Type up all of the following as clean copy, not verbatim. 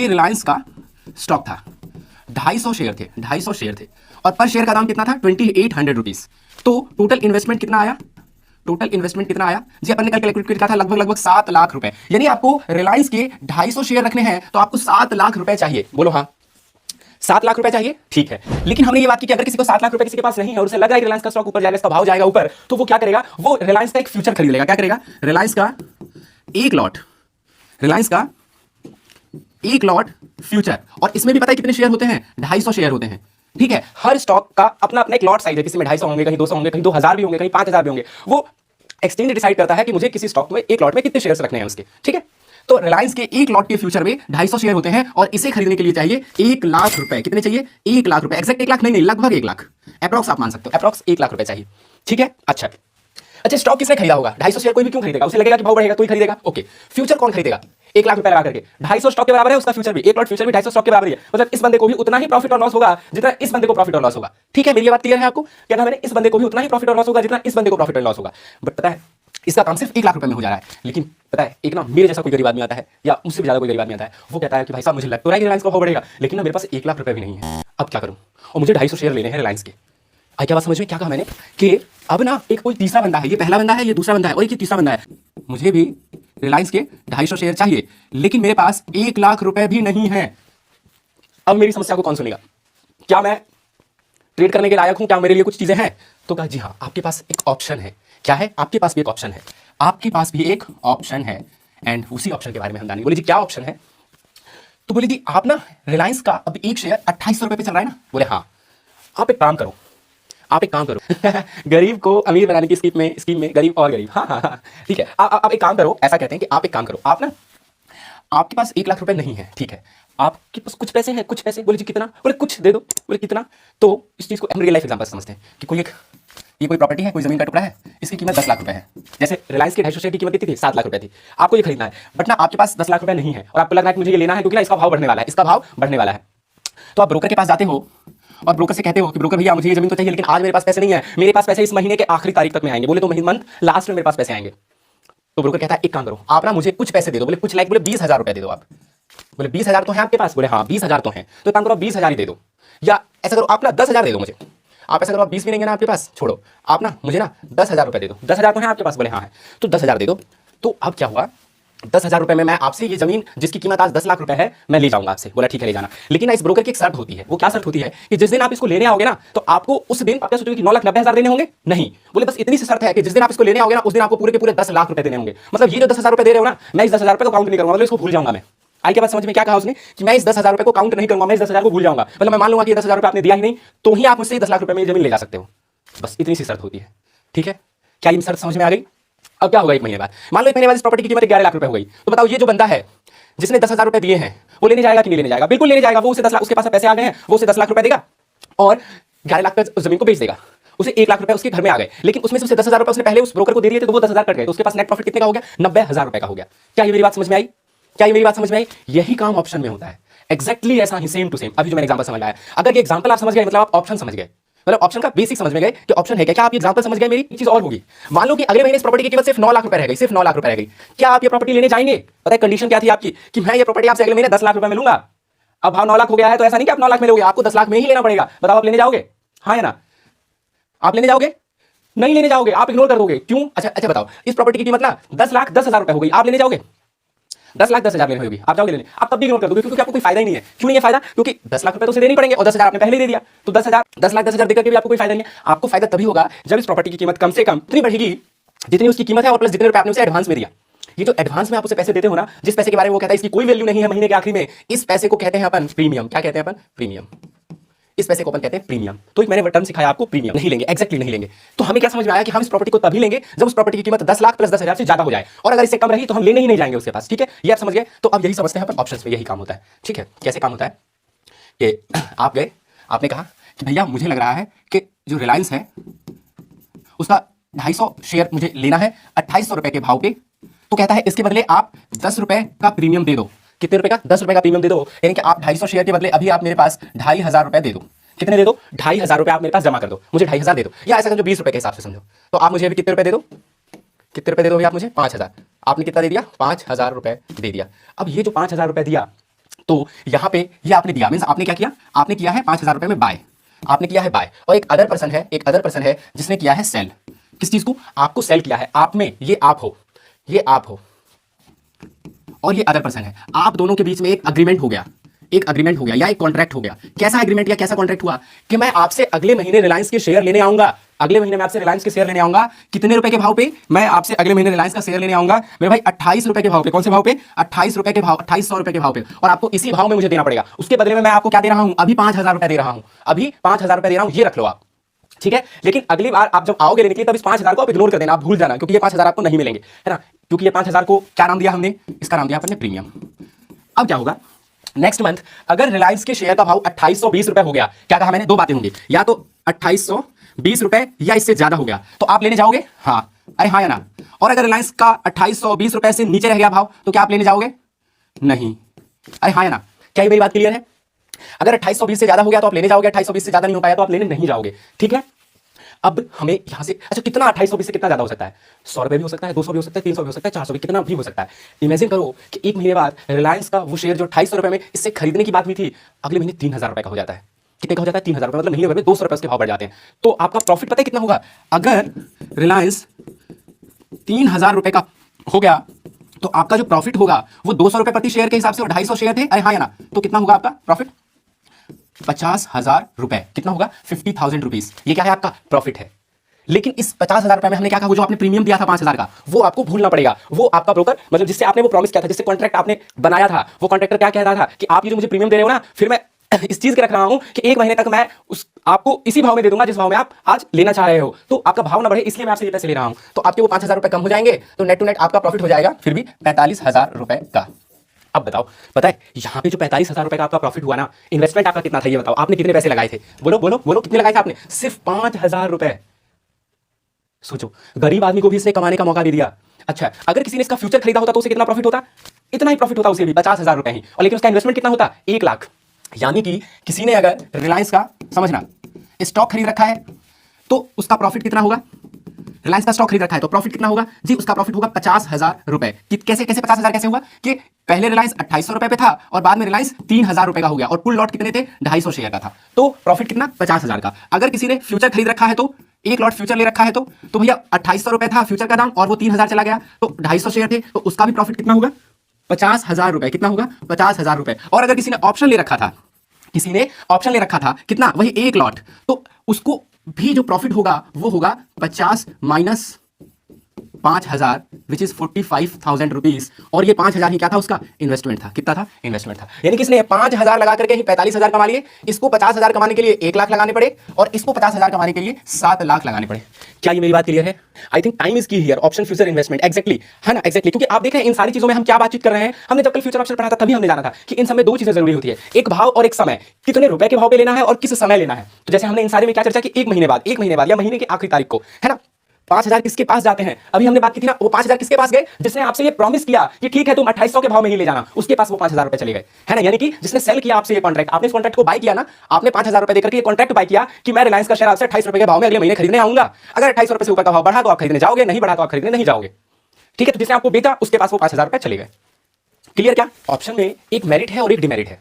ये रिलायंस का स्टॉक था, 250 शेयर थे, 250 शेयर थे और पर शेयर का दाम कितना था 2800 रुपीज। तो टोटल इन्वेस्टमेंट कितना आया, टोटल इन्वेस्टमेंट कितना आया जी, अपन ने कैलकुलेट किया था लगभग 7 लाख रुपए। यानी आपको रिलायंस के 250 शेयर रखने हैं तो आपको 7 लाख रुपए चाहिए। बोलो हाँ, 7 लाख रुपए चाहिए, ठीक है। लेकिन हमने ये बात की कि अगर किसी को 7 लाख रुपए किसी के पास नहीं है और उसे लग रहा है रिलायंस का स्टॉक ऊपर जाएगा, इसका भाव जाएगा ऊपर, तो वो क्या करेगा, वो रिलायंस का एक फ्यूचर खरीद लेगा। क्या करेगा, रिलायंस का एक लॉट, रिलायंस का एक लॉट फ्यूचर। और इसमें भी पता है कितने शेयर होते हैं, 250 शेयर होते हैं, ठीक है। हर स्टॉक का अपना अपना एक लॉट साइज है, किसी में 250 होंगे, कहीं 200 होंगे, कहीं 2000 भी होंगे, कहीं 5000 भी होंगे। वो एक्सचेंज डिसाइड करता है कि मुझे किसी स्टॉक में एक लॉट में कितने शेयर्स रखने हैं उसके, ठीक है। तो रिलायंस के एक लॉट के फ्यूचर में 250 शेयर होते हैं और इसे खरीदने के लिए चाहिए 1 लाख रुपए। कितने चाहिए, 1 लाख रुपए। एक्जैक्ट 1 लाख नहीं, लगभग 1 लाख, अप्रॉक्स आप मान सकते हो, अप्रॉक्स 1 लाख रुपए चाहिए, ठीक है। अच्छा स्टॉक किसने खरीदा होगा, 250 शेयर कोई भी क्यों खरीदेगा, उसे लगेगा कि भाव बढ़ेगा तो ही खरीदेगा। ओके, फ्यूचर कौन खरीदेगा, 1 लाख रुपए लगा करके 250 स्टॉक के बराबर है उसका फ्यूचर भी, एक लॉट फ्यूचर भी 250 स्टॉक के बराबर है। मतलब इस बंदे को भी उतना ही प्रॉफिट और लॉस होगा जितना इस बंदे को प्रॉफिट और लॉस होगा, ठीक है। मेरी बात क्लियर है आपको, क्या कहा मैंने, इस बंदे को भी उतना ही प्रॉफिट और लॉस होगा जितना इस बंदे को प्रॉफिट और लॉस होगा। बट पता है इसका काम सिर्फ 1 लाख रुपए में हो जा रहा है। लेकिन पता है एक ना मेरे जैसा कोई गरीब आदमी आता है या मुझसे भी ज्यादा कोई गरीब आदमी आता है, वो कहता है कि भाई साहब मुझे लग तो रहा है कि रिलायंस का भाव बढ़ेगा, लेकिन ना मेरे पास 1 लाख रुपए भी नहीं है, अब क्या करूं, और मुझे 250 शेयर लेने हैं रिलायंस के। आई क्या बात समझ में, क्या कहा मैंने कि अब ना एक कोई तीसरा बंदा है, ये पहला बंदा है, ये दूसरा बंदा है और एक ये तीसरा बंदा है, मुझे भी रिलायंस के 250 शेयर चाहिए, लेकिन मेरे पास 1 लाख रुपए भी नहीं है। अब मेरी समस्या को कौन सुनेगा, क्या मैं ट्रेड करने के लायक हूं, क्या मेरे लिए कुछ चीजें हैं। तो कहा जी हाँ, आपके पास एक ऑप्शन है। क्या है, आपके पास भी एक ऑप्शन है, आपके पास भी एक ऑप्शन है। एंड उसी ऑप्शन के बारे में हम जानेंगे। बोले जी क्या ऑप्शन है, तो बोले जी आप ना रिलायंस का अब एक शेयर 2800 रुपए पे चल रहा है ना। बोले हाँ, आप एक काम करो, आप एक काम करो गरीब को अमीर बनाने की स्कीम में गरीब और गरीब, हाँ, ठीक है। आप एक काम करो, ऐसा कहते हैं कि आप एक काम करो, आप ना, आपके पास 1 लाख रुपए नहीं है, ठीक है, आपके पास कुछ पैसे हैं, कुछ पैसे। बोले जी कितना, बोले कुछ दे दो, बोले कितना। तो इस चीज को हम रियल लाइफ एग्जांपल समझते हैं कि ये कोई प्रॉपर्टी है, कोई जमीन का टुकड़ा है, इसकी कीमत 10 लाख रुपए है। जैसे रिलायंस के 250 शेयर की कीमत कितनी थी, 7 लाख रुपए थी। आपको ये खरीदना है, बट ना आपके पास 10 लाख रुपए नहीं है और आपको लग रहा है कि मुझे ये लेना है क्योंकि ना इसका भाव बढ़ने वाला है, इसका भाव बढ़ने वाला है। तो आप ब्रोकर के पास जाते हो और ब्रोकर से कहते हो कि ब्रोकर भैया मुझे ये जमीन तो चाहिए, लेकिन आज मेरे पास पैसे नहीं है, मेरे पास पैसे इस महीने के आखिरी तारीख तक में आएंगे। बोले तो मंथ लास्ट में मेरे पास पैसे आएंगे। तो ब्रोकर कहता है एक काम करो, आप ना मुझे कुछ पैसे दे दो। बोले कुछ, लाइक बोले 20,000 रुपए दे दो आप। बोले 20,000 तो है आपके पास, बोले हाँ 20,000 तो है। तो एक काम करो, 20,000 ही दे दो, या ऐसा करो आप ना 10,000 दे दो मुझे। आप ऐसा करो, आप 20 भी नहीं है ना आपके पास, छोड़ो, आप ना मुझे ना 10,000 रुपए दे दो। 10,000 तो है आपके पास, बोले हाँ है, तो 10,000 दे दो। तो अब क्या हुआ, 10,000 रुपए में मैं आपसे ये जमीन जिसकी कीमत आज 10 लाख रुपए है मैं ले जाऊंगा आपसे। बोला ठीक है ले जाना, लेकिन ना इस ब्रोकर की एक शर्त होती है। वो क्या शर्त होती है कि जिस दिन आप इसको लेने आओगे ना, तो आपको उस दिन, आप क्या सोचोगे कि 9,90,000 देने होंगे, नहीं। बोले बस इतनी सी शर्त है कि जिस दिन आप इसको लेने आओगे ना, उस दिन आपको पूरे के पूरे 10 लाख रुपए देने होंगे। मतलब ये जो 10,000 रुपए दे रहे हो ना, मैं इस 10,000 रुपए को काउंट नहीं करूंगा, मतलब इसको भूल जाऊंगा मैं। आई के बात समझ में, क्या कहा उसने कि मैं इस 10,000 रुपए को काउंट नहीं करूंगा, मैं इस 10,000 को भूल जाऊंगा। मतलब मैं मान लूंगा कि 10,000 रुपए आपने दिया ही नहीं, तो ही आप मुझसे 10 लाख रुपए में जमीन ले जा सकते हो। बस इतनी सी शर्त होती है, ठीक है। क्या ये शर्त समझ में आ गई। अब क्या होगा, 1 महीने बाद मान लो 1 महीने बाद इस प्रॉपर्टी की कीमत 11 लाख रुपए हो गई। तो बताओ ये जो बंदा है जिसने 10,000 रुपए दिए हैं, वो लेने जाएगा कि नहीं लेने जाएगा, बिल्कुल लेने जाएगा। वो उसे 10 लाख, उसके पास पैसे आ गए हैं, वो उसे 10 लाख रुपए देगा और 11 लाख पे उस जमीन को बेच देगा। उसे 1 लाख रुपए उसके घर में आ गए, लेकिन उसमें से उसे 10,000 रुपए उसने पहले उस ब्रोकर को दे दिए थे, तो वो 10,000 कट गए। तो उसके पास नेट प्रॉफिट कितने का हो गया, 90,000 रुपए का हो गया। क्या ये मेरी बात समझ में आई, क्या ये मेरी बात समझ में आई। यही काम ऑप्शन में होता है, एक्जैक्टली ऐसा ही, सेम टू सेम। अभी जो मैंने एग्जांपल समझ आया, अगर ये एग्जांपल आप समझ गए मतलब आप ऑप्शन समझ गए, मतलब ऑप्शन का बेसिक समझ में गए कि ऑप्शन है क्या। क्या आप ये एग्जांपल समझ गए। मेरी एक चीज और होगी, मान लो कि अगले महीने इस प्रॉपर्टी की कीमत सिर्फ 9 लाख रुपए रह गई, सिर्फ 9 लाख रुपए रह गई। क्या आप ये प्रॉपर्टी लेने जाएंगे। पता है कंडीशन क्या थी आपकी कि मैं ये प्रॉपर्टी आपसे अगले महीने 10 लाख रुपए में लूंगा। अब भाव 9 लाख हो गया है, तो ऐसा नहीं कि आप 9 लाख में लोगे, आपको 10 लाख में ही लेना पड़ेगा। बताओ आप लेने जाओगे, हाँ या ना। आप लेने जाओगे, नहीं लेने जाओगे, आप इग्नोर कर दोगे, क्यों। अच्छा बताओ, इस प्रॉपर्टी की कीमत ना 10,10,000 रुपए हो गई, आप लेने जाओगे, 10,10,000 लेने होगी, आप जाओगे लेने, आप तब भी इग्नोर कर दोगे क्योंकि आपको कोई फायदा ही नहीं है। क्यों नहीं है फायदा, क्योंकि 10 लाख रुपए तो उसे देने पड़ेंगे और 10,000 आपने पहले दे दिया। तो 10,10,000 देकर के भी आपको कोई फायदा नहीं है। आपको फायदा तभी होगा जब इस प्रॉपर्टी की कीमत कम से कम इतनी बढ़ेगी जितनी उसकी कीमत है और प्लस जितने रुपए आपने उसे एडवांस में दिया। ये जो एडवांस में आप उसे पैसे देते हो ना, जिस पैसे के बारे में वो कहता है इसकी कोई वैल्यू नहीं है महीने के आखिरी में, इस पैसे को कहते हैं अपन प्रीमियम। क्या कहते हैं अपन, प्रीमियम। इस पैसे को अपन कहते हैं प्रीमियम। तो मैंने टर्म सिखाया आपको, प्रीमियम नहीं लेंगे, एक्जैक्टली नहीं लेंगे। तो हमें क्या समझ में आया कि हम इस प्रॉपर्टी को तभी लेंगे जब उस प्रॉपर्टी की कीमत 10 लाख प्लस 10,000 से ज्यादा हो जाए, और अगर इससे कम रही तो हम लेने ही नहीं जाएंगे उसके पास, ठीक है। ये आप समझ गए। तो अब यही समझते हैं अपन ऑप्शंस में, यही काम होता है, ठीक है। कैसे काम होता है कि आप गए, आपने कहा कि भैया मुझे लग रहा है कि जो रिलायंस है उसका 250 शेयर मुझे लेना है 2800 रुपए के भाव पे। तो कहता है इसके बदले आप 10 रुपए का प्रीमियम दे दो। कितने रुपए का, 10 रुपए का प्रीमियम दे दो। यानी कि आप 250 शेयर के बदले अभी आप मेरे पास 2,500 रुपए दे दो। कितने दे दो, 2,500 रुपए आप मेरे पास जमा कर दो, मुझे 2,500 दे दो, या ऐसा समझो 20 रुपए के हिसाब से समझो। तो आप मुझे अभी कितने रुपए दे दो, कितने रुपए दे दो आप मुझे, 5,000। आपने कितना दे दिया, 5,000 रुपए दे दिया। अब ये जो 5,000 रुपए दिया, तो यहां पे ये आपने दिया, मींस आपने क्या किया, आपने किया है 5,000 रुपए में बाय, आपने किया है बाय, और एक अदर पर्सन है जिसने किया है सेल। किस चीज को? आपको सेल किया है, आप में, ये आप हो, ये आप हो और ये अदर पर्सन है, आप दोनों के बीच में एक अग्रीमेंट हो गया, एक अग्रीमेंट हो गया या एक कॉन्ट्रैक्ट हो गया। कैसा एग्रीमेंट या कैसा कॉन्ट्रैक्ट हुआ कि मैं आपसे अगले महीने रिलायंस के शेयर लेने आऊंगा, अगले महीने मैं आपसे रिलायंस के शेयर लेने आऊंगा। कितने रुपए के भाव पे? मैं आपसे अगले महीने रिलायंस का शेयर लेने आऊंगा मेरे भाई 28 रुपए के भाव पे। कौन से भाव पे? 28 रुपए के भाव, 2800 रुपए के भाव पे, और आपको इसी भाव में मुझे देना पड़ेगा। उसके बदले में मैं आपको क्या दे रहा हूं? अभी 5,000 रुपए दे रहा हूं, अभी 5,000 रुपए दे रहा हूं, ये रख लो आप, ठीक है। लेकिन अगली बार आप जब आओगे लेने के लिए तब इस 5,000 को आप इग्नोर कर देना, आप भूल जाना, क्योंकि ये 5,000 आपको नहीं मिलेंगे, है ना। क्योंकि ये 5,000 को क्या नाम दिया हमने? इसका नाम दिया आपने प्रीमियम। अब क्या होगा नेक्स्ट मंथ, अगर रिलायंस के शेयर का भाव 2820 रुपए हो गया, क्या कहा मैंने? दो बातें होंगी, या तो 2820 रुपए या इससे ज्यादा हो गया तो आप लेने जाओगे, हाँ, अरे हाँ या ना। और अगर रिलायंस का 2820 रुपए से नीचे रह गया भाव तो क्या आप लेने जाओगे? नहीं, अरे हाँ या ना। क्या ये मेरी बात क्लियर है? अगर 2820 से ज्यादा हो गया तो आप लेने जाओगे, 2820 से ज्यादा नहीं हो पाया तो आप लेने नहीं जाओगे, ठीक है। अब हमें यहां से, अच्छा कितना 2820 से कितना ज्यादा हो सकता है? 100 रुपए भी हो सकता है, 200 भी हो सकता है, 300 भी हो सकता है, 400 भी, कितना भी हो सकता है। इमेजिन करो कि एक महीने बाद रिलायंस का वो शेयर जो 2800 रुपए में इससे खरीदने की बात हुई थी, अगले महीने 3,000 रुपए का हो जाता है। कितने का हो जाता है? 3,000 रुपए, मतलब महीने भर में 200 रुपए उसके भाव बढ़ जाते हैं। तो आपका प्रॉफिट पता है कितना होगा? अगर रिलायंस 3,000 रुपए का हो गया तो आपका जो प्रॉफिट होगा वो 200 रुपए प्रति शेयर के हिसाब से, और 250 शेयर थे, अरे हाँ या ना। तो कितना होगा आपका प्रॉफिट? 50,000 रुपए। कितना होगा? 50,000 रुपीज। ये क्या है? आपका प्रॉफिट है। लेकिन इस 50,000 रुपए में हमने क्या कहा? वो जो आपने प्रीमियम दिया था 5,000 का, वो आपको भूलना पड़ेगा। वो आपका ब्रोकर, मतलब जिससे आपने वो प्रॉमिस किया था, जिससे कॉन्ट्रैक्ट आपने बनाया था, वो कॉन्ट्रैक्टर क्या कह रहा था कि आप ये जो मुझे प्रीमियम दे रहे हो ना, फिर मैं इस चीज के रख रहा हूं कि एक महीने तक मैं उस आपको इसी भाव में दे दूंगा जिस भाव में आप आज लेना चाह रहे हो, तो आपका भाव ना बढ़े, इसलिए मैं आपसे ये पैसे ले रहा हूं। तो आपके वो 5,000 रुपए कम हो जाएंगे, तो नेट टू नेट आपका प्रॉफिट हो जाएगा फिर भी 45,000 रुपए का। अब बताओ, पता है यहां पे जो 45,000 रुपए का आपका प्रॉफिट हुआ ना, इन्वेस्टमेंट आपका कितना था ये बताओ? आपने कितने पैसे लगाए थे? बोलो बोलो बोलो, कितने लगाए थे आपने? सिर्फ 5,000 रुपए। सोचो, गरीब आदमी को भी इसने कमाने का मौका दे दिया। अच्छा, अगर किसी ने इसका फ्यूचर खरीदा होता तो उसे कितना प्रॉफिट होता? इतना ही प्रॉफिट होता उसे भी, 50,000 रुपए ही, और लेकिन उसका इन्वेस्टमेंट कितना होता? 1 लाख। यानी कि किसी ने अगर रिलायंस का, समझना, स्टॉक खरीद रखा है तो उसका प्रॉफिट कितना होगा? रिलायंस का स्टॉक खरीद रखा है तो प्रॉफिट कितना होगा जी? उसका प्रॉफिट होगा 50,000 रुपए। कैसे कैसे 50,000 कैसे होगा? कि पहले रिलायंस 2800 रुपए पे था और बाद में रिलायंस 3,000 रुपए का हो गया, और कुल लॉट कितने थे? 250 शेयर का था, तो प्रॉफिट कितना? 50,000 का। अगर किसी ने फ्यूचर खरीद रखा है तो, एक लॉट फ्यूचर ले रखा है तो भैया 2800 रुपए था फ्यूचर का दाम, और वो 3,000 चला गया, तो 250 शेयर थे, तो उसका भी प्रॉफिट कितना होगा? 50,000 रुपए। कितना होगा? 50,000 रुपए। और अगर किसी ने ऑप्शन ले रखा था, किसी ने ऑप्शन ले रखा था, कितना? वही एक लॉट, तो उसको भी जो प्रॉफिट होगा वो होगा 50 माइनस 5,000 विच इज 45,000 रुपीज, और ये 5,000 ही क्या था? उसका इन्वेस्टमेंट था। कितना था? इन्वेस्टमेंट था। यानी कि इसने 5,000 लगा करके ही 45,000 कमा लिए, इसको 50,000 कमाने के लिए 1 लाख लगाने पड़े, और इसको 50,000 कमाने के लिए 7 लाख लगाने पड़े। क्या ये मेरी बात क्लियर है? आई थिंक टाइम इज की here, option future investment, exactly, है ना, एक्जैक्टली। क्योंकि आप देखें इन सारी चीजों में हम क्या बातचीत कर रहे हैं, हमने जब कल फ्यूचर ऑप्शन पढ़ा था तभी हमने जाना था कि इन सब में 2 चीजें जरूरी होती है, एक भाव और एक समय। कितने रुपए के भाव पे लेना है और किस समय लेना है। तो जैसे हमने इन सारे में क्या चर्चा की, एक महीने बाद या महीने की आखिरी तारीख को, है ना, 5,000 किसके पास जाते हैं? अभी हमने बात की थी ना, वो 5,000 किसके पास गए? जिसने आपसे ये प्रॉमिस किया कि ठीक है तुम 2800 के भाव में ही ले जाना, उसके पास वो 5,000 रुपए चले गए, है ना। यानी कि जिसने सेल किया आपसे ये कॉन्ट्रैक्ट, आपने इस कॉन्ट्रैक्ट को बाय किया ना, आपने 5,000 रुपए देकर के ये कॉन्ट्रैक्ट बाय किया कि मैं रिलायंस का शेयर आपसे 28 रुपए के भाव में अगले महीने खरीदने आऊंगा। अगर 28 रुपए से ऊपर का भाव बढ़ा तो आप खरीदने जाओगे, नहीं बढ़ा तो आप खरीदने नहीं जाओगे, ठीक है। तो जिसने आपको बेचा उसके पास वो 5,000 रुपए चले गए। क्लियर? क्या ऑप्शन में एक मेरिट है और एक डिमेरिट है।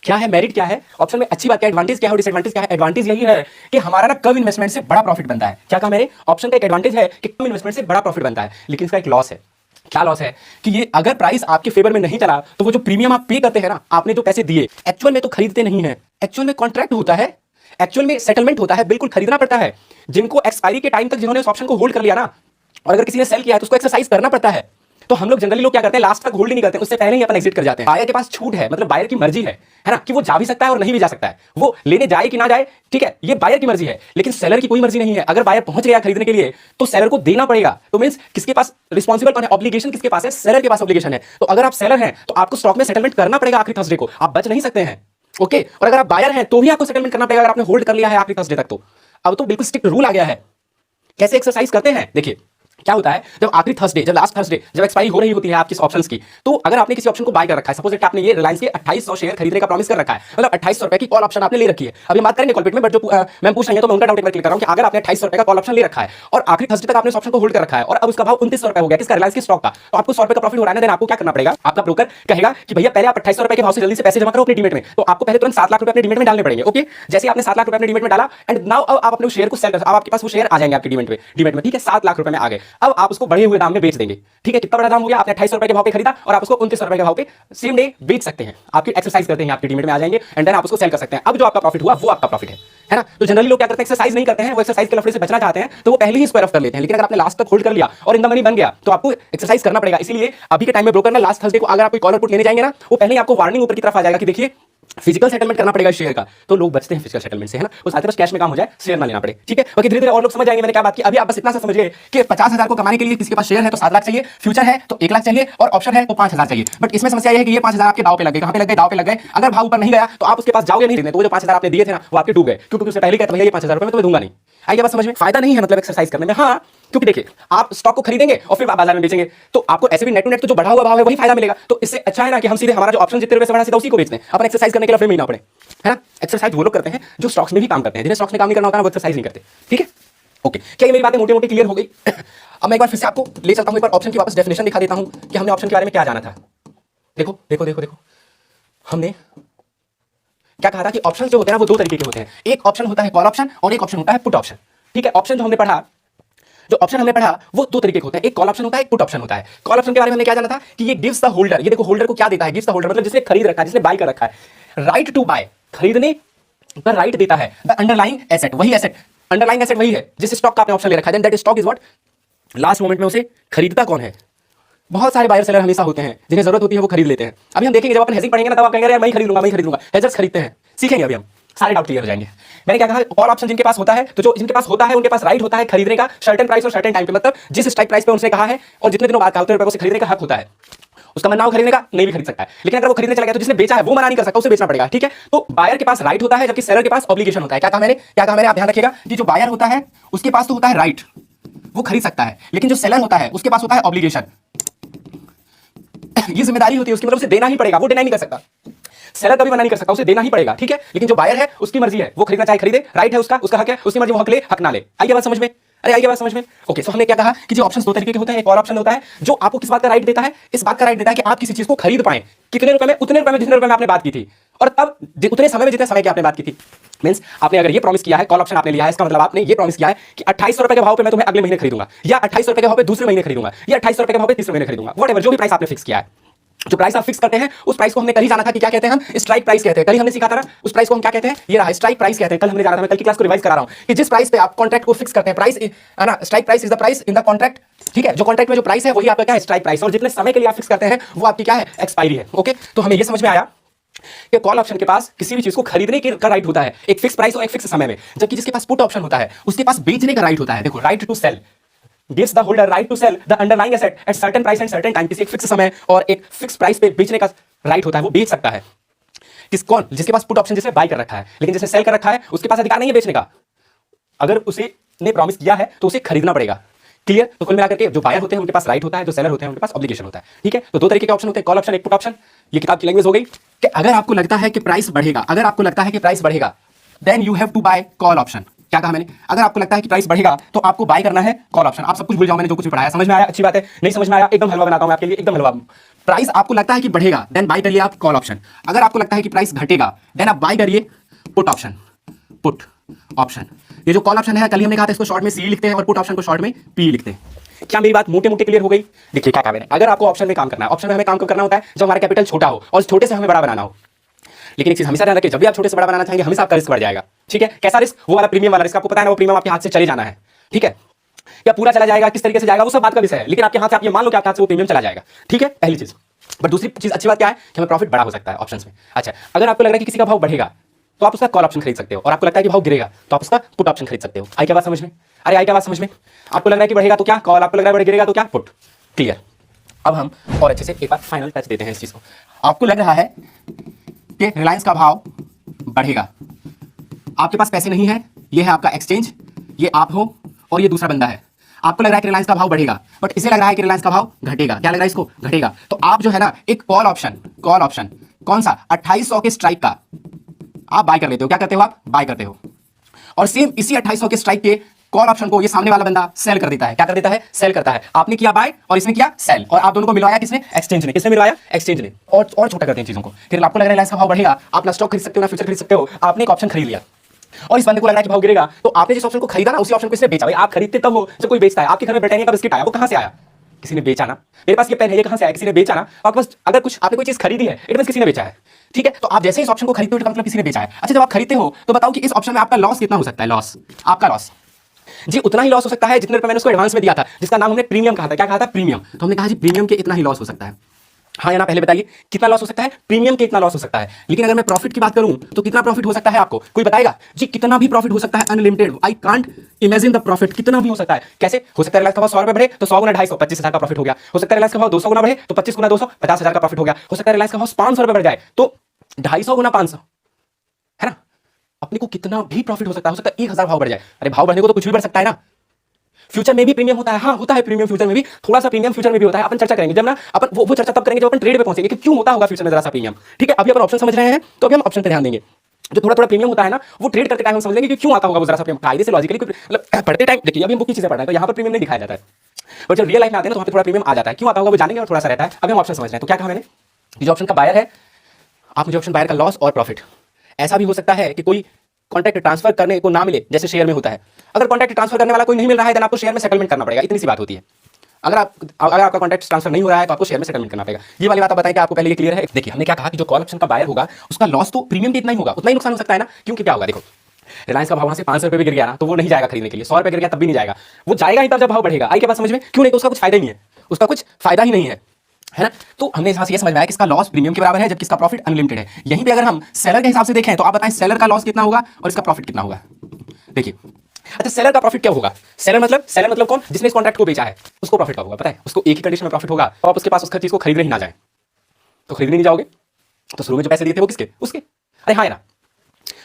क्या है मेरिट? क्या है ऑप्शन में? अच्छी बात क्या है? एडवांटेज क्या है और डिसएडवांटेज क्या है? एडवांटेज यही है कि हमारा ना कम इन्वेस्टमेंट से बड़ा प्रॉफिट बनता है। क्या कहा मेरे? ऑप्शन का एक एडवांटेज है कि कम इन्वेस्टमेंट से बड़ा प्रॉफिट बनता है, लेकिन इसका एक लॉस है। क्या लॉस है? कि ये अगर प्राइस आपके फेवर में नहीं चला तो वो जो प्रीमियम आप पे करते हैं ना, आपने जो पैसे दिए, एक्चुअल में तो खरीदते नहीं है, एक्चुअल में कॉन्ट्रैक्ट होता है, एक्चुअल में सेटलमेंट होता है, बिल्कुल खरीदना पड़ता है। जिनको एक्सपायरी के टाइम तक जिन्होंने उस ऑप्शन को होल्ड कर लिया ना, और अगर किसी ने सेल किया है तो उसको एक्सरसाइज करना पड़ता है। तो हम लोग जनरली लोग क्या करते हैं, लास्ट तक होल्ड नहीं करते, उससे पहले ही अपन एग्जिट कर जाते हैं। बायर के पास छूट है, मतलब बायर की मर्जी है ना, कि वो जा भी सकता है और नहीं भी जा सकता है, वो लेने जाए कि ना जाए, ठीक है, ये बायर की मर्जी है, लेकिन सेलर की कोई मर्जी नहीं है। अगर बायर पहुंच गया खरीदने के लिए तो सेलर को देना पड़ेगा। तो मींस किसके पास रिस्पॉन्सिबल कौन है? ऑब्लिगेशन किसके पास है? सेलर के पास ऑब्लिगेशन है। तो अगर आप सेलर हैं तो आपको स्टॉक में सेटलमेंट करना पड़ेगा आखिरी थर्सडे को, आप बच नहीं सकते हैं, ओके। और अगर आप बायर हैं तो भी आपको सेटलमेंट करना पड़ेगा, अगर आपने होल्ड कर लिया है आखिरी थर्सडे तक। तो अब तो बिल्कुल स्ट्रिक्ट रूल आ गया है। कैसे एक्सरसाइज करते हैं देखिए, क्या होता है जब आखिरी थर्सडे, जब लास्ट थर्सडे, जब एक्सपायरी हो रही होती है आपकी ऑप्शंस की, तो अगर आपने किसी ऑप्शन को बाय कर रखा है, सपोज दैट आपने ये रिलायंस के 2800 शेयर खरीदने का प्रॉमिस कर रखा है, मतलब 2800 रुपए की कॉल ऑप्शन आपने ले रखी है। अभी हम बात करेंगे कॉलपेट में, बट जो मैम पूछ रही है तो मैं उनका डाउट एक बार क्लियर कर रहा हूं कि अगर आपने 2800 रुपए का कॉल ऑप्शन ले रखा है और आखिरी थर्सडे तक आपने उस ऑप्शन को होल्ड कर रखा है और अब उसका भाव 2900 रुपए हो गया किसका, रिलायंस के स्टॉक का, तो आपको 100 रुपए का प्रॉफिट हो रहा है ना, देन आपको क्या करना पड़ेगा, आपका ब्रोकर कहेगा कि भैया पहले आप 2800 रुपए के भाव से जल्दी से पैसे जमा करो अपने डीमेट में, तो आपको पहले तुरंत 7 लाख रुपए अपने डीमेट में डालने पड़ेंगे। ओके, जैसे आपने 7 लाख रुपए अपने डीमेट में डाला एंड नाउ आप अपने शेयर को सेल कर, अब आपके पास वो शेयर आ जाएंगे आपके डीमेट में, ठीक है, 7 लाख रुपए में आ गए। अब आप उसको बढ़े हुए दाम में बेच देंगे, ठीक है, कितना बड़ा दाम हो गया, आपने 2800 रुपए के भाव पे खरीदा और आप उसको 2900 रुपए के भाव पे सेम डे बेच सकते हैं, आपकी एक्सरसाइज करते हैं, आपके डीमेट में आ जाएंगे एंड देन आप उसको सेल कर सकते हैं। अब जो आपका प्रॉफिट हुआ वो आपका प्रॉफिट है ना। तो जनरली लोग क्या करते हैं, एक्सरसाइज नहीं करते हैं, वो एक्सरसाइज के लफड़े से बचना चाहते हैं तो वो पहले ही स्क्वायर ऑफ कर लेते हैं, लेकिन अगर आपने लास्ट तक होल्ड कर लिया और इन द मनी बन गया तो आपको एक्सरसाइज करना पड़ेगा। इसीलिए अभी के टाइम में ब्रोकर में लास्ट थर्सडे को अगर आप कोई कॉल और पुट लेने जाएंगे ना, वो पहले ही आपको वार्निंग ऊपर की तरफ आ जाएगा कि देखिए फिजिकल सेटलमेंट करना पड़ेगा शेयर का, तो लोग बचते हैं फिजिकल सेटलमेंट से, है ना, उस आते बस कैश में काम हो जाए, शेयर ना लेना पड़े, ठीक है। बाकी धीरे धीरे और लोग समझ जाएंगे मैंने क्या बात की। अभी आप बस इतना सा समझिए कि 50,000 को कमाने के लिए किसी के पास शेयर है तो 7 लाख चाहिए, फ्यूचर है तो 1 लाख चाहिए और ऑप्शन है तो 5,000 चाहिए। बट इसमें समस्या यह है कि ये 5,000 आपके दाव पे लग गए, कहां पे लग गए, दाव पे लग गए। अगर भाव ऊपर नहीं गया तो आप उसके पास जाओगे नहीं, तो वो जो 5,000 आपने दिए थे ना वो आपके डूब गए, क्योंकि उससे पहले कहता भैया ये 5,000 रुपए मैं तुम्हें दूंगा नहीं। आइए बात समझ में, फायदा नहीं है मतलब एक्सरसाइज करने में, हाँ, क्योंकि देखिए आप स्टॉक को खरीदेंगे और फिर आप बाजार में बेचेंगे तो आपको ऐसे भी नेट टू नेट तो जो बढ़ा हुआ भाव है वही फायदा मिलेगा। तो इससे अच्छा है ना कि हम सीधे हमारा जो ऑप्शन जितने रुपए से बढ़ा सीधा उसी को बेचते हैं, अपन एक्सरसाइज करने के लिए फिर महीना पड़े, है ना। एक्सरसाइज वो लोग करते हैं जो स्टॉक्स में भी काम करते हैं, जिन्हें स्टॉक्स में काम नहीं करना होता है वो एक्सरसाइज नहीं करते, ठीक है। ओके, क्या ये मेरी बातें मोटी मोटी क्लियर हो गई? अब मैं एक बार फिर से आपको ले चलता हूं, एक बार ऑप्शन की वापस डेफिनेशन दिखा देता हूं कि हमने ऑप्शन के बारे में क्या जाना था। देखो देखो देखो देखो, हमने क्या कहा था कि ऑप्शन जो होते हैं ना वो दो तरीके के होते हैं, एक ऑप्शन होता है कॉल ऑप्शन और एक ऑप्शन होता है पुट ऑप्शन, ठीक है। ऑप्शन जो हमने पढ़ा, जो ऑप्शन हमने पढ़ा वो दो तरीके के होते हैं, एक कॉल ऑप्शन होता है, एक पुट ऑप्शन होता है। कॉल ऑप्शन के बारे में हमने क्या जाना था कि ये गिव्स द होल्डर, ये देखो होल्डर को क्या देता है, गिव्स द होल्डर मतलब जिसने खरीद रखा है, जिसने बाय कर रखा है, राइट टू बाय, खरीदने का राइट देता है, द अंडरलाइंग एसेट, वही एसेट, अंडरलाइंग एसेट वही है जिस स्टॉक का आपने ऑप्शन ले रखा है, then that stock is what, last moment में उसे खरीदता कौन है। बहुत सारे बायर सेलर हमेशा होते हैं जिन्हें जरूरत होती है वो खरीद लेते हैं। अभी हम देखेंगे जब अपन हेजिंग पढ़ेंगे ना तब आप कहेंगे यार मैं खरीद लूंगा, मैं खरीद लूंगा, हेजर्स खरीदते हैं, सीखेंगे अभी हम, सारे डाउट क्लियर हो जाएंगे। मैंने क्या कहा, कॉल ऑप्शन जिनके पास होता है, तो जो जिनके पास होता है उनके पास राइट होता है खरीदने का सर्टेन प्राइस और सर्टेन टाइम पे, मतलब जिस स्ट्राइक प्राइस पे उनसे कहा है और जितने दिनों बाद कहा उतने रुपए से खरीदने का हक होता है। उसका मन ना हो खरीदने का नहीं भी खरीद सकता है, लेकिन अगर वो खरीदने चला गया तो जिसने बेचा है वो मना नहीं कर सकता, उसे बेचना पड़ेगा, ठीक है। तो बायर के पास राइट होता है जबकि सेलर के पास ऑब्लिगेशन होता है। क्या कहा मैंने, आप ध्यान रखिएगा कि जो बायर होता है उसके पास तो होता है राइट, वो खरीद सकता है, लेकिन जो सेलर होता है उसके पास होता है ऑब्लिगेशन, ये जिम्मेदारी होती है उसकी, मतलब उसे देना ही पड़ेगा, वो डिनाई नहीं कर सकता। सेलर कभी मना नहीं कर सकता, उसे देना ही पड़ेगा, ठीक है। लेकिन जो बायर है उसकी मर्जी है, वो खरीदना चाहे खरीदे, राइट है उसका हक है, उसकी मर्जी, वो हक ले हक ना ले। आइए बात समझ में, अरे आइए बात समझ में। ओके, सो हमने क्या कहा कि जो ऑप्शन दो तरीके के होते हैं, एक और ऑप्शन होता है जो आपको किस बात का राइट देता है, इस बात का राइट देता है कि आप किसी चीज को खरीद पाए, कितने रुपए में, उतने रुपए में जितने रुपए में आपने बात की थी, और तब उतने समय में जितने समय की आपने बात की थी। मींस आपने अगर ये प्रॉमिस किया है, कॉल ऑप्शन आपने लिया है, इसका मतलब आपने ये प्रॉमिस किया है कि 2800 रुपए के भाव पे मैं तुम्हें अगले महीने खरीदूंगा, या 2800 रुपए के भाव पे दूसरे महीने खरीदूंगा, या 2800 रुपए के भाव पे तीसरे महीने खरीदूंगा, व्हाटएवर जो भी प्राइस आपने फिक्स किया है। जो प्राइस आप फिक्स करते हैं उस प्राइस को हमने कल ही जाना था कि क्या कहते हैं, हम स्ट्राइक प्राइस कहते हैं। कल ही हमने सीखा था ना, उस प्राइस को हम क्या कहते हैं, ये रहा स्ट्राइक प्राइस कहते हैं। कल हमने जाना था, मैं कल की क्लास को रिवाइज करा रहा हूं कि जिस प्राइस पे आप कॉन्ट्रैक्ट को फिक्स करते हैं, प्राइस है ना, strike price is the price in the contract, ठीक है। जो कॉन्ट्रैक्ट में जो प्राइस है वही आपका क्या है, स्ट्राइक प्राइस, और जितने समय के लिए आप फिक्स करते हैं वो आपकी क्या है, एक्सपायरी है। ओके, तो हमें ये समझ में आया कि कॉल ऑप्शन के पास किसी भी चीज को खरीदने का राइट होता है एक फिक्स प्राइस और एक फिक्स समय में, जबकि जिसके पास पुट ऑप्शन होता है उसके पास बेचने का राइट होता है। देखो, right to sell gives the holder right to sell the underlying asset at certain price and certain time, किसी एक फिक्स समय और एक फिक्स प्राइस पे बेचने का राइट होता है, वो बेच सकता है। कौन, जिसके पास पुट ऑप्शन जिसने बाय कर रखा है, लेकिन जिसने सेल कर रखा है उसके पास अधिकार नहीं है बेचने का। अगर उसे ने प्रॉमिस किया है तो उसे खरीदना पड़ेगा। क्लियर? तो कुल मिलाकर के जो बायर होते हैं उनके पास राइट होता है, जो सेलर होते हैं उनके पास ऑब्लिगेशन होता है, ठीक है। तो दो तरीके के ऑप्शन होते हैं, कॉल ऑप्शन, एक पुट ऑप्शन। ये किताब की लैंग्वेज हो गई कि अगर आपको लगता है कि प्राइस बढ़ेगा, अगर आपको लगता है कि प्राइस बढ़ेगा, then you have to buy call option. क्या कहा मैंने, अगर आपको लगता है कि प्राइस बढ़ेगा तो आपको बाय करना है कॉल ऑप्शन। आप सब कुछ भूल जाओ, मैंने जो कुछ भी पढ़ाया, समझ में आया, अच्छी बात है। नहीं समझ में आया, एकदम हलवा बनाता हूं मैं आपके लिए, एकदम हलवा। प्राइस आपको लगता है कि बढ़ेगा, देन बाय करिए आप कॉल ऑप्शन। अगर आपको लगता है कि प्राइस घटेगा, देन आप बाय करिए पुट ऑप्शन, पुट ऑप्शन। ये जो कॉल ऑप्शन है, कल हमने कहा था इसको शॉर्ट में सी लिखते हैं और पुट ऑप्शन को शॉर्ट में पी लिखते हैं। क्या मेरी बात मोटे मोटे क्लियर हो गई? देखिए क्या कहा मैंने, अगर आपको ऑप्शन में काम करना है, ऑप्शन में हमें काम कब करना होता है, जब हमारा कैपिटल छोटा हो और छोटे से हमें बड़ा बनाना हो। लेकिन एक चीज हमेशा ध्यान रखिए, जब भी आप छोटे से बड़ा बनाना चाहेंगे हमेशा आपका रिस्क बढ़ जाएगा, ठीक है। कैसा रिस्क? वो वाला प्रीमियम वाला रिस्क, आपको पता है ना, वो प्रीमियम आपके हाथ से चले जाना है, ठीक है। या पूरा चला जाएगा, किस तरीके से जाएगा वो सब बात का विषय है, लेकिन आपके हाथ से, आप ये मान लो कि आपके हाथ से वो प्रीमियम चला जाएगा, ठीक है, पहली चीज। बट दूसरी चीज अच्छी बात क्या है कि हमें प्रॉफिट बड़ा हो सकता है ऑप्शंस में। अच्छा, अगर आपको लग रहा है कि किसी का भाव बढ़ेगा तो आप उसका कॉल ऑप्शन खरीद सकते हो, और आपको लगता है कि भाव गिरेगा तो आप उसका पुट ऑप्शन खरीद सकते हो। आई क्या बात समझ में? अरे आई क्या बात समझ में? आपको लग रहा है कि बढ़ेगा तो क्या कॉल, आपको लग रहा है गिरेगा तो क्या पुट। क्लियर? अब हम और अच्छे से एक बार फाइनल टच देते हैं इस चीज को। आपको लग रहा है कि रिलायंस का भाव बढ़ेगा, आपके पास पैसे नहीं है, ये है आपका एक्सचेंज, ये आप हो और ये दूसरा बंदा है। आपको लग रहा है कि रिलायंस का भाव बढ़ेगा, बट इसे लग रहा है कि रिलायंस का भाव घटेगा। क्या लग रहा है इसको? घटेगा। तो आप जो है ना एक कॉल ऑप्शन कौन सा 2800 के स्ट्राइक का आप बाय कर लेते हो। क्या करते हो? आप बाय करते हो। और सेम इसी 2800 के स्ट्राइक के कॉल ऑप्शन को ये सामने वाला बंदा सेल कर देता है। क्या कर देता है? सेल करता है। आपने किया बाय और इसने किया सेल, और आप दोनों को मिलवाया किसने? एक्सचेंज ने। किसने मिलवाया? एक्सचेंज ने। और छोटा करते हैं चीजों को। फिर आपको लग रहा है रिलायंस का भाव बढ़ेगा, आप ना स्टॉक खरीद सकते हो ना फ्यूचर खरीद सकते हो। आपने एक ऑप्शन खरीद लिया और इस बंदे को लग रहा है कि भाव गिरेगा, तो आपने जिस ऑप्शन को खरीदा ना उसी ऑप्शन को इसने बेचा। भाई आप खरीदते तब हो जब कोई बेचता है। आपके घर में ब्रिटानिया का बिस्किट आया, वो कहां से आया? किसी ने बेचा ना। मेरे पास ये पेन है, ये कहां से आया? किसी ने बेचा ना। आपके पास अगर कुछ आपने कोई चीज खरीदी है, इट मींस किसी ने बेचा है। ठीक है, तो आप जैसे इस ऑप्शन को खरीदते हो तो मतलब किसी ने बेचा है। अच्छा, जब आप खरीदते हो तो बताओ कि इस ऑप्शन में आपका लॉस कितना हो सकता है? लॉस, आपका लॉस जी उतना ही लॉस हो सकता है जितने रुपए मैंने उसको एडवांस में दिया था, जिसका नाम हमने प्रीमियम कहा था। क्या कहा था? प्रीमियम। तो हमने कहा जी प्रीमियम के इतना ही लॉस हो सकता है। हाँ या ना? पहले बताइए कितना लॉस हो सकता है? प्रीमियम के इतना लॉस हो सकता है। लेकिन अगर मैं प्रॉफिट की बात करूं तो कितना प्रॉफिट हो सकता है? आपको कोई बताएगा? जी कितना भी प्रॉफिट हो सकता है, unlimited. I can't imagine the profit. कितना भी हो सकता है। कैसे हो सकता है? रिलायंस का भाव 100 रुपए बढ़े तो 100 गुना 250, 25,000 का प्रॉफिट हो गया। हो सकता है रिलायंस का भाव 200 गुना बढ़े तो 25 गुना 200, 50,000 का प्रॉफिट हो गया। हो सकता है रिलायंस का भाव 500 रुपए बढ़ जाए तो 250 गुना 500, है ना? अपने को कितना भी प्रॉफिट हो सकता है। हो सकता है 1000 भाव बढ़ जाए। अरे भाव बढ़ने को तो कुछ भी बढ़ सकता है ना। फ्यूचर में भी प्रीमियम होता है। हाँ होता है प्रीमियम, फ्यूचर में भी थोड़ा सा प्रीमियम फ्यूचर में भी होता है। अपन चर्चा करेंगे जब ना अपन वो चर्चा तब करेंगे जब अपन ट्रेड पे पहुंचेंगे कि क्यों होता होगा फ्यूचर में जरा सा प्रीमियम। ठीक है, अभी अपन ऑप्शन समझ रहे हैं तो अभी हम ऑप्शन पे ध्यान देंगे। जो थोड़ा थोड़ा प्रीमियम होता है ना, वो ट्रेड करते टाइम हम समझ लेंगे कि क्यों आता होगा वो जरा सा प्रीमियम। कायदे से लॉजिकली मतलब पढ़ते टाइम देखिए, अभी हम बुक की चीजें पढ़ रहे हैं तो यहाँ पर प्रीमियम नहीं दिखाया जाता है, बट जब रियल लाइफ में आते हैं तो वहाँ पे थोड़ा प्रीमियम आ जाता है। क्यों आता होगा वो जानेंगे और थोड़ा सा रहता है। अभी हम ऑप्शन समझ रहे हैं। तो क्या कहा मैंने? जो ऑप्शन का बायर है, आप मुझे ऑप्शन बायर का लॉस और प्रॉफिट। ऐसा भी हो सकता है कि कोई कॉन्ट्रैक्ट ट्रांसफर करने को ना मिले, जैसे शेयर में होता है। अगर कॉन्ट्रैक्ट ट्रांसफर करने वाला कोई नहीं मिल रहा है तो आपको शेयर में सेटलमेंट करना पड़ेगा। इतनी सी बात होती है। अगर आपका कॉन्ट्रैक्ट ट्रांसफर नहीं हो रहा है तो आपको शेयर में सेटलमेंट करना पड़ेगा। ये वाली बात आप बताएं कि आपको पहले ये क्लियर है? देखिए हमने क्या कहा कि जो कॉल ऑप्शन का बायर होगा उसका लॉस तो प्रीमियम के इतना ही होगा, उतना ही नुकसान हो सकता है ना। क्योंकि क्या होगा? देखो रिलायंस का भाव वहां से 500 रुपए भी गिर गया ना तो वो नहीं जाएगा खरीदने के लिए। 100 रुपए गिर गया तब भी नहीं जाएगा। वो जाएगा ही तब जब भाव बढ़ेगा। आई के बात समझ में? क्यों नहीं? तो उसका कुछ फायदा ही नहीं है। उसका कुछ फायदा ही नहीं है ना। तो हमने यहां से ये समझ में आया कि इसका लॉस प्रीमियम के बराबर है जबकि इसका प्रॉफिट अनलिमिटेड है। यहीं पे अगर हम सेलर के हिसाब से देखें तो आप बताएं सेलर का लॉस कितना होगा और इसका प्रॉफिट कितना होगा? देखिए अच्छा, सेलर का प्रॉफिट क्या होगा? सेलर मतलब कौन? जिसने इस कॉन्ट्रैक्ट को बेचा है, उसको प्रॉफिट का होगा। पता है? उसको एक ही कंडीशन में प्रॉफिट होगा तो आप उसके पास उस चीज को खरीदने ही ना जाए। तो खरीदने नहीं जाओगे तो शुरू में जो पैसे दिए थे वो किसके? उसके। अरे हाँ ना,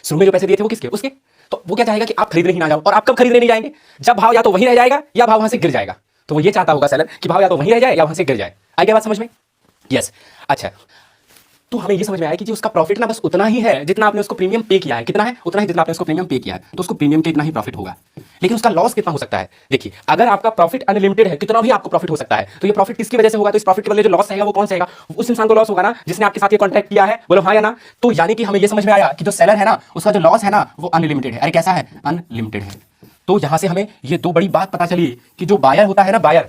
शुरू में जो पैसे दिए थे वो किसके? उसके। तो वो क्या चाहेगा कि आप खरीदने ही ना जाओ। और आप कब खरीदने नहीं जाएंगे? जब भाव या तो वहीं रह जाएगा या भाव वहां से गिर जाएगा। तो वो ये चाहता होगा सेलर कि भाव या तो वहीं रह जाए या वहां से गिर जाए। आई क्या बात समझ में? यस। अच्छा, तो हमें ये समझ में आया कि जी उसका प्रॉफिट ना बस उतना ही है जितना आपने उसको प्रीमियम पे किया है। कितना है? उतना ही जितना आपने उसको प्रीमियम पे किया है। तो उसको प्रीमियम के इतना ही प्रॉफिट होगा। लेकिन उसका लॉस कितना हो सकता है? देखिए अगर आपका प्रॉफिट अनलिमिटेड है, कितना भी आपको प्रॉफिट हो सकता है, तो ये प्रॉफिट किसकी वजह से होगा? तो इस प्रॉफिट के बदले जो लॉस रहेगा वो कौन सेगा? उस इंसान को लॉस होगा ना जिसने आपके साथ ये कॉन्ट्रैक्ट किया है। बोलो हाँ या ना। तो यानी कि हमें ये समझ में आया कि जो सेलर है ना उसका जो लॉस है ना वो अनलिमिटेड है। अरे कैसा है? अनलिमिटेड है। तो यहां से हमें ये दो बड़ी बात पता चली कि जो बायर होता है ना,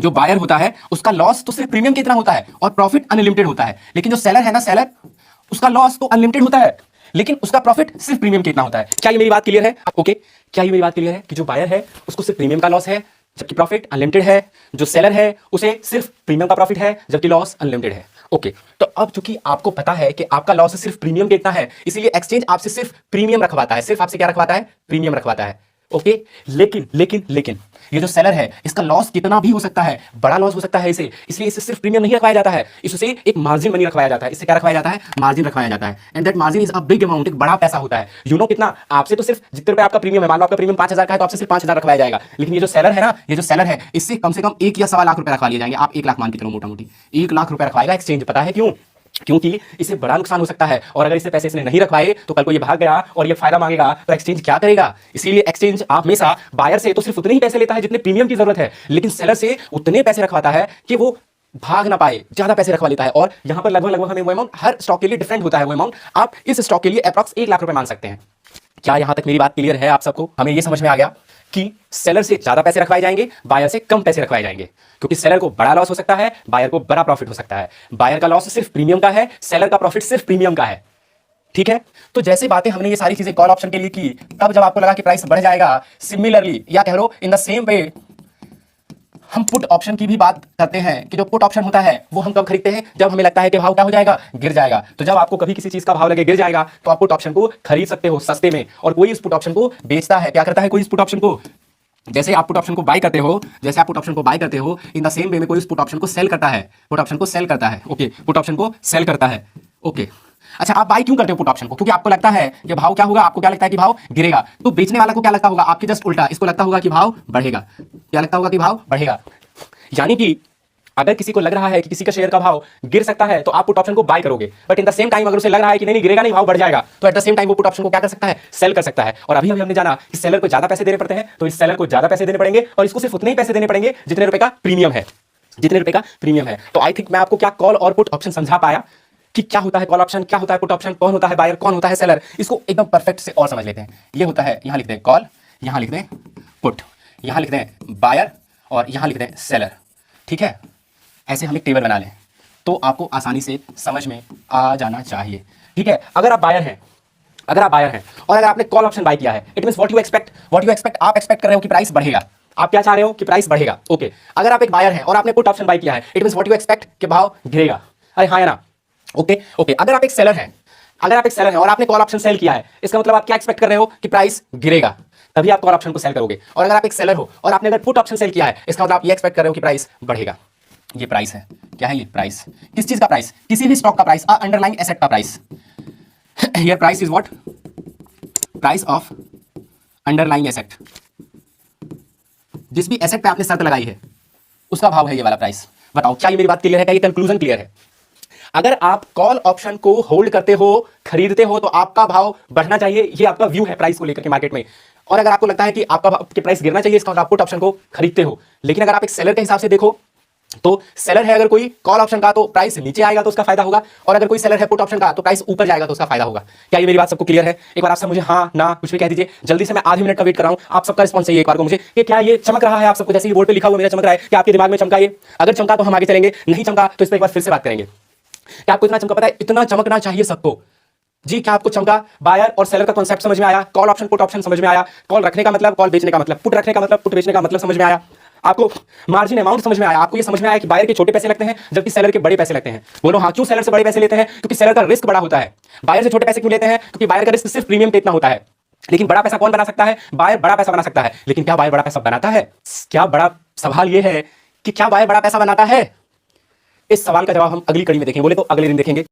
जो बायर होता है उसका लॉस तो सिर्फ प्रीमियम कितना होता है और प्रॉफिट अनलिमिटेड होता है। लेकिन जो सेलर है ना, सेलर उसका लॉस तो अनलिमिटेड होता है लेकिन उसका प्रॉफिट सिर्फ प्रीमियम कितना होता है। क्या ये मेरी बात क्लियर है? ओके, क्या ये मेरी बात क्लियर है कि जो बायर है उसको सिर्फ प्रीमियम का लॉस है जबकि प्रॉफिट अनलिमिटेड है? जो सेलर है उसे सिर्फ प्रीमियम का प्रॉफिट है जबकि लॉस अनलिमिटेड है। ओके, तो अब चूंकि आपको पता है कि आपका लॉस सिर्फ प्रीमियम कितना है, इसीलिए एक्सचेंज आपसे सिर्फ प्रीमियम रखवाता है। सिर्फ आपसे क्या रखवाता है? प्रीमियम रखवाता है। ओके, लेकिन ये जो सेलर है इसका लॉस कितना भी हो सकता है, बड़ा लॉस हो सकता है इसे, इसलिए इसे सिर्फ प्रीमियम नहीं रखवाया जाता है, इससे एक मार्जिन मनी रखवाया जाता है। इससे क्या रखवाया जाता है? मार्जिन रखवाया जाता है। And that margin is a big amount, एक बड़ा पैसा होता है। यू नो कितना? आपसे तो सिर्फ जितने रुपए आपका प्रीमियम है, मान लो आपका प्रीमियम 5000 का है तो आपसे सिर्फ 5000 रखवाया जाएगा। लेकिन ये जो सेलर है ना, ये जो सेलर है इससे कम से कम 1 या सवा लाख रुपए रखवा लिए जाएंगे। आप 1 लाख मान के चलो, मोटा मोटी 1 लाख रुपए रखवाएगा एक्सचेंज। पता है क्यों? क्योंकि इसे बड़ा नुकसान हो सकता है और अगर इसे पैसे इसने नहीं रखवाए तो कल को ये भाग गया और ये फायदा मांगेगा तो एक्सचेंज क्या करेगा? इसीलिए एक्सचेंज आप हमेशा बायर से तो सिर्फ उतने ही पैसे लेता है जितने प्रीमियम की जरूरत है, लेकिन सेलर से उतने पैसे रखवाता है कि वो भाग ना पाए, ज्यादा पैसे रखवा लेता है। और यहां पर लगभग हमें वो अमाउंट हर स्टॉक के लिए डिफरेंट होता है। वो अमाउंट आप इस स्टॉक के लिए अप्रॉक्स 1 लाख रुपए मान सकते हैं। क्या यहां तक मेरी बात क्लियर है आप सबको? हमें यह समझ में आ गया कि सेलर से ज्यादा पैसे रखवाए जाएंगे, बायर से कम पैसे रखवाए जाएंगे, क्योंकि सेलर को बड़ा लॉस हो सकता है, बायर को बड़ा प्रॉफिट हो सकता है। बायर का लॉस सिर्फ प्रीमियम का है, सेलर का प्रॉफिट सिर्फ प्रीमियम का है। ठीक है, तो जैसे बातें हमने ये सारी चीजें कॉल ऑप्शन के लिए की, तब जब आपको लगा कि प्राइस बढ़ जाएगा, सिमिलरली या कह लो इन द सेम वे हम पुट ऑप्शन की भी बात करते हैं कि जो पुट ऑप्शन होता है वो हम कब खरीदते हैं? जब हमें लगता है कि भाव क्या हो जाएगा? गिर जाएगा। तो जब आपको कभी किसी चीज का भाव लगे गिर जाएगा तो आप पुट ऑप्शन को खरीद सकते हो सस्ते में। और कोई इस पुट ऑप्शन को बेचता है, क्या करता है? कोई इस पुट ऑप्शन को, जैसे आप पुट ऑप्शन को बाय करते हो, इन द सेम वे में कोई इस पुट ऑप्शन को सेल करता है, पुट ऑप्शन को सेल करता है। ओके, पुट ऑप्शन को सेल करता है। ओके, अच्छा, आप बाय क्यों करते हो पुट ऑप्शन को? क्योंकि आपको लगता है कि भाव क्या होगा, आपको क्या लगता है कि भाव गिरेगा। तो बेचने वाला को क्या लगता होगा? आपके जस्ट उल्टा, इसको लगता होगा कि भाव बढ़ेगा। क्या लगता होगा कि भाव बढ़ेगा। यानी कि अगर किसी को लग रहा है कि किसी का शेयर का भाव गिर सकता है तो आप पुट ऑप्शन को बाय करोगे, but in the same time अगर उसे लग रहा है कि नहीं गिरेगा नहीं, भाव बढ़ जाएगा, तो एट द सेम टाइम वो पुट ऑप्शन को क्या कर सकता है? सेल कर सकता है। और अभी हमने जाना कि सेलर को ज्यादा पैसे देने पड़ते हैं, तो इस सेलर को ज्यादा पैसे देने पड़ेंगे और इसको सिर्फ उतने ही पैसे देने पड़ेंगे जितने रुपए का प्रीमियम है, जितने रुपए का प्रीमियम है। तो आई थिंक मैं आपको क्या कॉल और पुट ऑप्शन समझा पाया कि क्या होता है कॉल ऑप्शन, क्या होता है पुट ऑप्शन, कौन होता है बायर, कौन होता है सेलर। इसको एकदम परफेक्ट से और समझ लेते हैं। ये होता है, यहां लिख दें कॉल, यहां लिख दें पुट, यहां लिख दें बायर और यहां लिख दें सेलर। ठीक है, ऐसे हम एक टेबल बना लें तो आपको आसानी से समझ में आ जाना चाहिए। ठीक है, अगर आप बायर हैं, अगर आप बायर हैं और अगर आपने कॉल ऑप्शन बाय किया है, it means what you expect, आप एक्सपेक्ट कर रहे हो कि प्राइस बढ़ेगा। आप क्या चाह रहे हो? कि प्राइस बढ़ेगा। ओके, अगर आप एक बायर हैं और आपने पुट ऑप्शन बाय किया है, it means what you expect कि भाव गिरेगा। अरे हाँ या ना? ओके, अगर आप एक सेलर हैं, अगर आप एक सेलर हैं और आपने कॉल ऑप्शन सेल किया है, इसका मतलब आप क्या एक्सपेक्ट कर रहे हो? कि प्राइस गिरेगा, तभी आप कॉल ऑप्शन को सेल करोगे। और अगर आप एक सेलर हो और आपने अगर पुट ऑप्शन सेल किया है, इसका मतलब आप ये एक्सपेक्ट कर रहे हो कि प्राइस बढ़ेगा। ये प्राइस है, क्या है ये प्राइस? किस चीज का प्राइस? किसी भी स्टॉक का प्राइस, अंडरलाइंग एसेट का price. Here price is what? Price of underlying asset. जिस भी एसेट पे आपने शर्त लगाई है उसका भाव है ये वाला प्राइस। बताओ क्या ये मेरी बात क्लियर है? क्या ये कंक्लूजन क्लियर है? अगर आप कॉल ऑप्शन को होल्ड करते हो, खरीदते हो, तो आपका भाव बढ़ना चाहिए। ये आपका व्यू है प्राइस को लेकर के मार्केट में। और अगर आपको लगता है कि आपका भाव के प्राइस गिरना चाहिए, इसका मतलब आप पुट ऑप्शन को खरीदते हो। लेकिन अगर आप एक सेलर के हिसाब से देखो तो सेलर है अगर कोई कॉल ऑप्शन का तो प्राइस नीचे आएगा तो उसका फायदा होगा, और अगर कोई सेलर है पुट ऑप्शन का तो प्राइस ऊपर जाएगा तो उसका फायदा होगा। क्या ये मेरी बात सबको क्लियर है? एक बार आप सब मुझे हाँ ना कुछ भी कह दीजिए जल्दी से, मैं आधे मिनट का वेट कर रहा हूं। आप सबका रिस्पॉन्स चाहिए एक बार को मुझे कि क्या ये चमक रहा है आप सबको? जैसे ये बोर्ड पे लिखा हुआ मेरा चमक रहा है, क्या आपके दिमाग में चमका ये? अगर चमका तो हम आगे चलेंगे, नहीं चमका तो इस पर एक बार फिर से बात करेंगे। क्या आपको इतना चमका? पता है इतना चमकना चाहिए सबको जी। क्या आपको चमका? बायर और सेलर का कॉन्सेप्ट समझ में आया? कॉल ऑप्शन पुट ऑप्शन समझ में आया? कॉल रखने का मतलब कॉल बेचने का मतलब, पुट रखने का मतलब पुट बेचने का मतलब समझ में आया? आपको मार्जिन अमाउंट समझ में आया? आपको ये समझ में आया कि बायर के छोटे पैसे लगते हैं जबकि सेलर के बड़े पैसे लगते हैं? बोलो हाँ। क्यों सेलर से बड़े पैसे लेते हैं? क्योंकि सेलर का रिस्क बड़ा होता है। बायर से छोटे पैसे क्यों लेते हैं? क्योंकि बायर का रिस्क सिर्फ प्रीमियम पे इतना होता है। लेकिन बड़ा पैसा कौन बना सकता है? बायर बड़ा पैसा बना सकता है। लेकिन क्या बायर बड़ा पैसा बनाता है? क्या बड़ा सवाल यह है कि क्या बायर बड़ा पैसा बनाता है? इस सवाल का जवाब हम अगली कड़ी में देखेंगे, बोले तो अगले दिन देखेंगे।